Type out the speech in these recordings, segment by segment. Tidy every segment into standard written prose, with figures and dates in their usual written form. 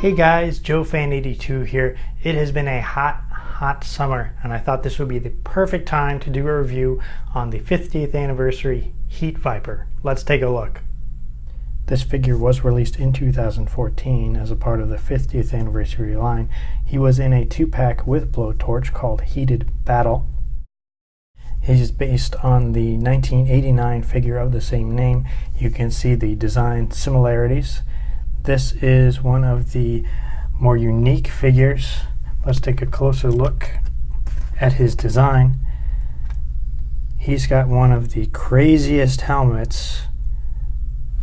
Hey guys, JoeFan82 here. It has been a hot summer, and I thought this would be the perfect time to do a review on the 50th anniversary H.E.A.T Viper. Let's take a look. This figure was released in 2014 as a part of the 50th anniversary line. He was in a 2-pack with Blowtorch called Heated Battle. He's based on the 1989 figure of the same name. You can see the design similarities. This is one of the more unique figures. Let's take a closer look at his design. He's got one of the craziest helmets.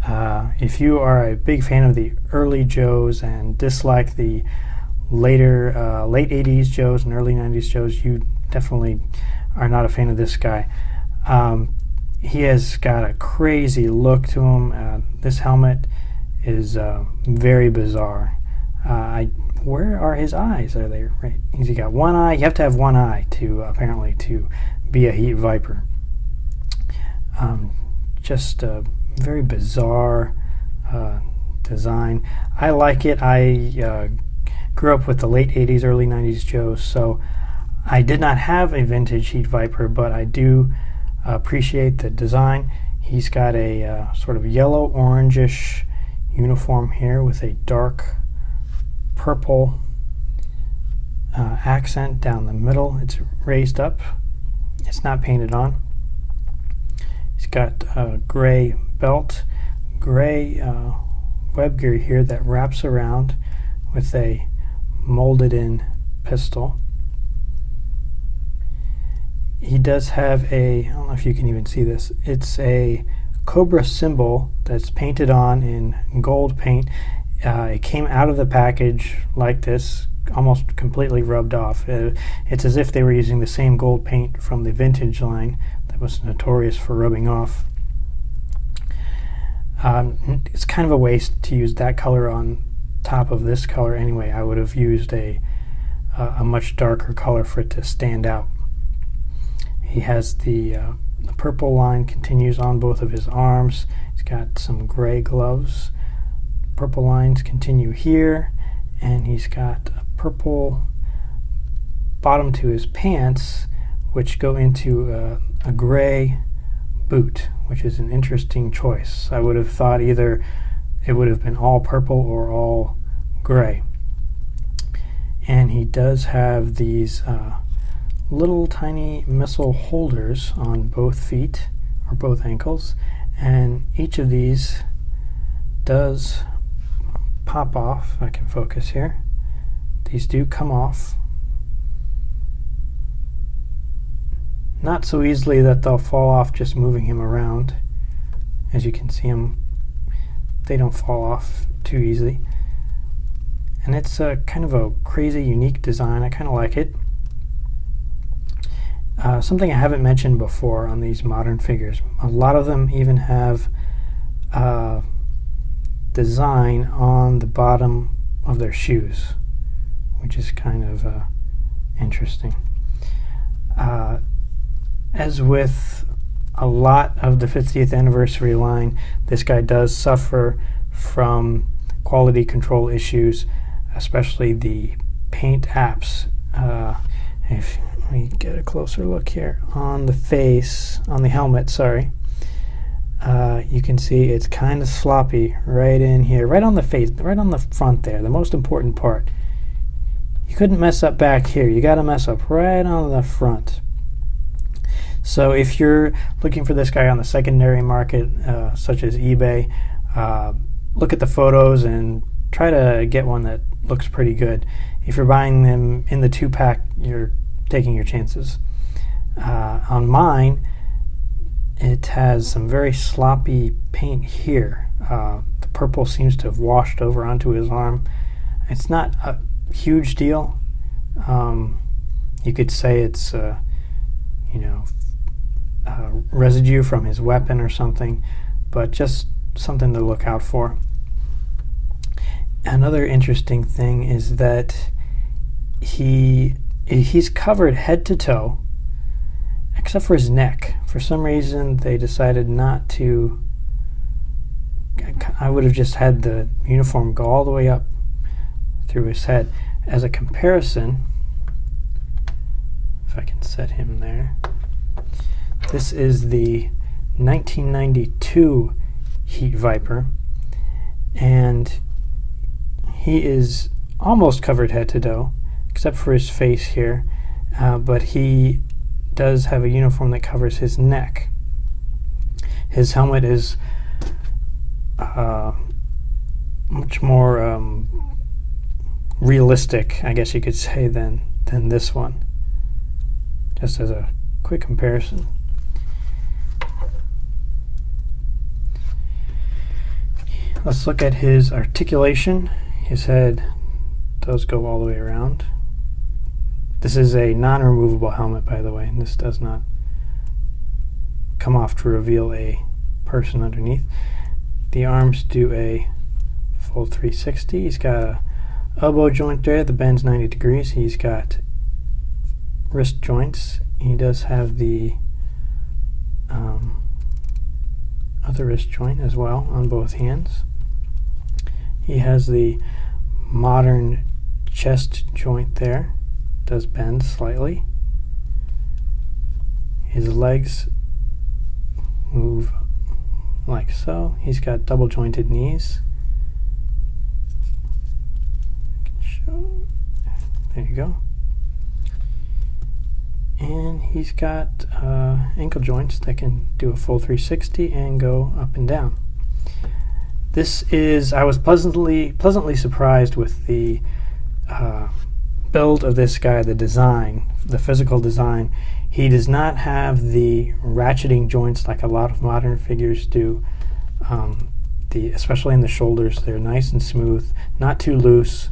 If you are a big fan of the early Joes and dislike the later late 80s Joes and early 90s Joes, you definitely are not a fan of this guy. He has got a crazy look to him. This helmet is very bizarre. Where are his eyes? Are they right? He's got one eye. You have to have one eye to apparently to be a H.E.A.T Viper. Just a very bizarre design. I like it. I grew up with the late 80s, early 90s Joes, so I did not have a vintage H.E.A.T Viper, but I do appreciate the design. He's got a sort of yellow orangish uniform here with a dark purple accent down the middle. It's raised up. It's not painted on. He's got a gray belt, gray web gear here that wraps around with a molded in pistol. He does have a, I don't know if you can even see this, it's a Cobra symbol that's painted on in gold paint. It came out of the package like this, almost completely rubbed off. It's as if they were using the same gold paint from the vintage line that was notorious for rubbing off. It's kind of a waste to use that color on top of this color anyway. I would have used a much darker color for it to stand out. He has the purple line continues on both of his arms. He's got some gray gloves. Purple lines continue here, and he's got a purple bottom to his pants, which go into a gray boot, which is an interesting choice. I would have thought either it would have been all purple or all gray. And he does have these little tiny missile holders on both feet or both ankles, and each of these does pop off. If I can focus here, these do come off, not so easily that they'll fall off just moving him around. As you can see them, they don't fall off too easily, and it's kind of a crazy unique design. I kind of like it. Something I haven't mentioned before on these modern figures, a lot of them even have design on the bottom of their shoes, which is kind of interesting. As with a lot of the 50th anniversary line, this guy does suffer from quality control issues, especially the paint apps. If let me get a closer look here on the face, on the helmet, sorry. You can see it's kind of sloppy right in here, right on the face, right on the front there, the most important part. You couldn't mess up back here. You got to mess up right on the front. So if you're looking for this guy on the secondary market, such as eBay, look at the photos and try to get one that looks pretty good. If you're buying them in the 2-pack, you're taking your chances. On mine, it has some very sloppy paint here. The purple seems to have washed over onto his arm. It's not a huge deal. You could say it's residue from his weapon or something, but just something to look out for. Another interesting thing is that he's covered head to toe except for his neck. For some reason they decided not to. I would have just had the uniform go all the way up through his head. As a comparison, if I can set him there, this is the 1992 H.E.A.T Viper, and he is almost covered head to toe, except for his face here, but he does have a uniform that covers his neck. His helmet is much more realistic, I guess you could say, than this one. Just as a quick comparison. Let's look at his articulation. His head does go all the way around. This is a non-removable helmet, by the way, and this does not come off to reveal a person underneath. The arms do a full 360. He's got a elbow joint there that bends 90 degrees. He's got wrist joints. He does have the other wrist joint as well on both hands. He has the modern chest joint there. Does bend slightly. His legs move like so. He's got double jointed knees. There you go. And he's got ankle joints that can do a full 360 and go up and down. This is, I was pleasantly surprised with the build of this guy, the design, the physical design. He does not have the ratcheting joints like a lot of modern figures do. Especially in the shoulders, they're nice and smooth, not too loose.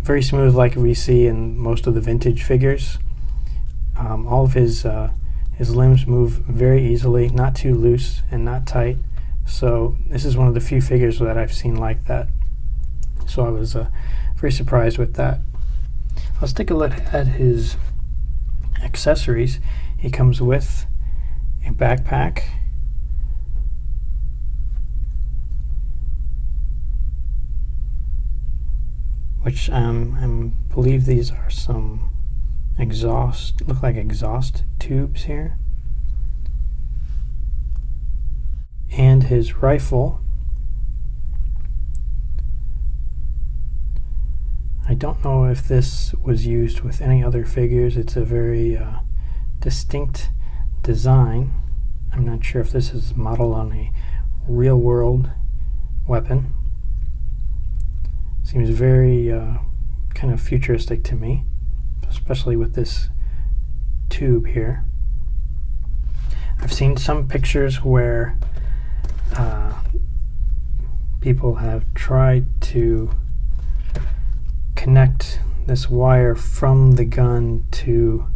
Very smooth, like we see in most of the vintage figures. All of his limbs move very easily, not too loose and not tight. So this is one of the few figures that I've seen like that. So I was very surprised with that. Let's take a look at his accessories. He comes with a backpack, which I believe these are some look like exhaust tubes here. And his rifle. I don't know if this was used with any other figures. It's a very distinct design. I'm not sure if this is modeled on a real world weapon. Seems very kind of futuristic to me, especially with this tube here. I've seen some pictures where people have tried to connect this wire from the gun to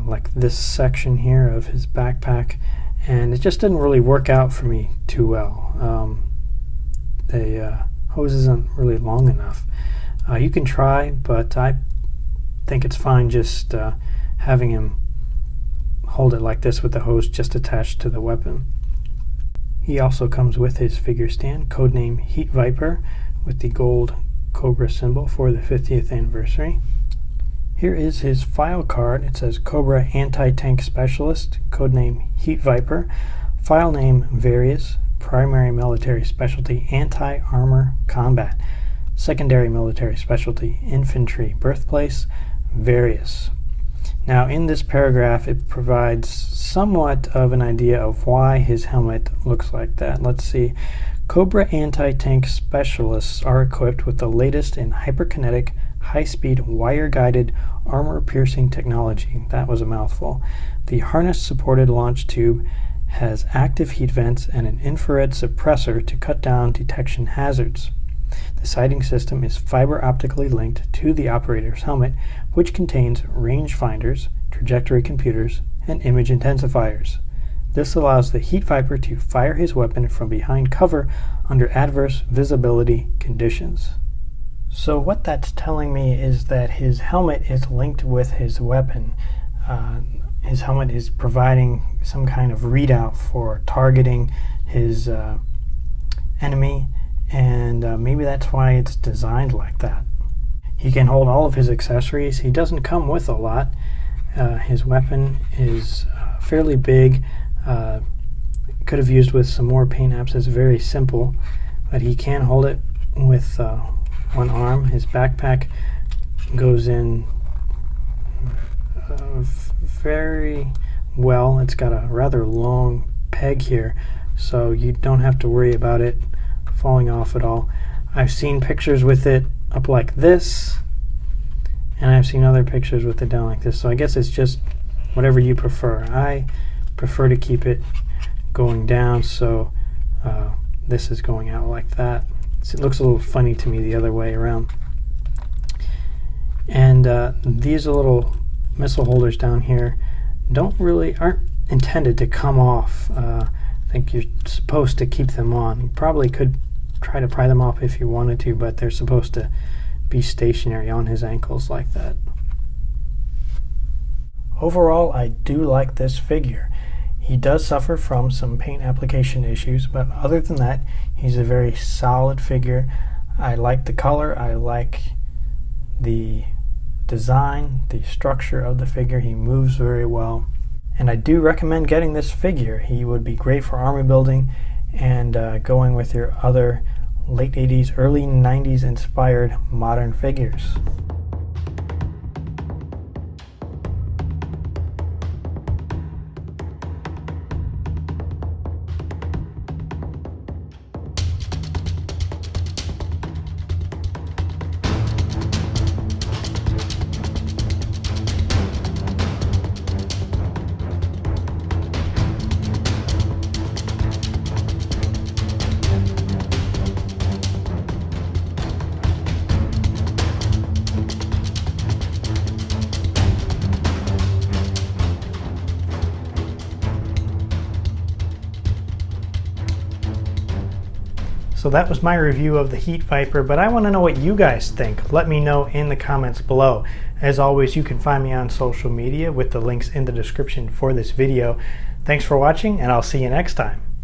like this section here of his backpack, and it just didn't really work out for me too well. The hose isn't really long enough. You can try, but I think it's fine just having him hold it like this with the hose just attached to the weapon. He also comes with his figure stand, codename H.E.A.T Viper, with the gold Cobra symbol for the 50th anniversary. Here is his file card. It says Cobra Anti-Tank Specialist, codename H.E.A.T Viper, file name Various, primary military specialty Anti-Armor Combat, secondary military specialty Infantry, birthplace Various. Now in this paragraph it provides somewhat of an idea of why his helmet looks like that. Let's see. Cobra anti-tank specialists are equipped with the latest in hyperkinetic, high-speed, wire-guided, armor-piercing technology. That was a mouthful. The harness-supported launch tube has active heat vents and an infrared suppressor to cut down detection hazards. The sighting system is fiber optically linked to the operator's helmet, which contains rangefinders, trajectory computers, and image intensifiers. This allows the H.E.A.T Viper to fire his weapon from behind cover under adverse visibility conditions. So what that's telling me is that his helmet is linked with his weapon. His helmet is providing some kind of readout for targeting his enemy, and maybe that's why it's designed like that. He can hold all of his accessories. He doesn't come with a lot. His weapon is fairly big. Could have used with some more paint apps. It's very simple, but he can hold it with one arm. His backpack goes in very well. It's got a rather long peg here, so you don't have to worry about it falling off at all. I've seen pictures with it up like this, and I've seen other pictures with it down like this, so I guess it's just whatever you prefer. I prefer to keep it going down, so this is going out like that. So it looks a little funny to me the other way around. And these little missile holders down here aren't intended to come off. I think you're supposed to keep them on. You probably could try to pry them off if you wanted to, but they're supposed to be stationary on his ankles like that. Overall, I do like this figure. He does suffer from some paint application issues, but other than that, he's a very solid figure. I like the color, I like the design, the structure of the figure. He moves very well, and I do recommend getting this figure. He would be great for army building and going with your other late 80s, early 90s inspired modern figures. So that was my review of the Heat Viper, but I want to know what you guys think. Let me know in the comments below. As always, you can find me on social media with the links in the description for this video. Thanks for watching, and I'll see you next time.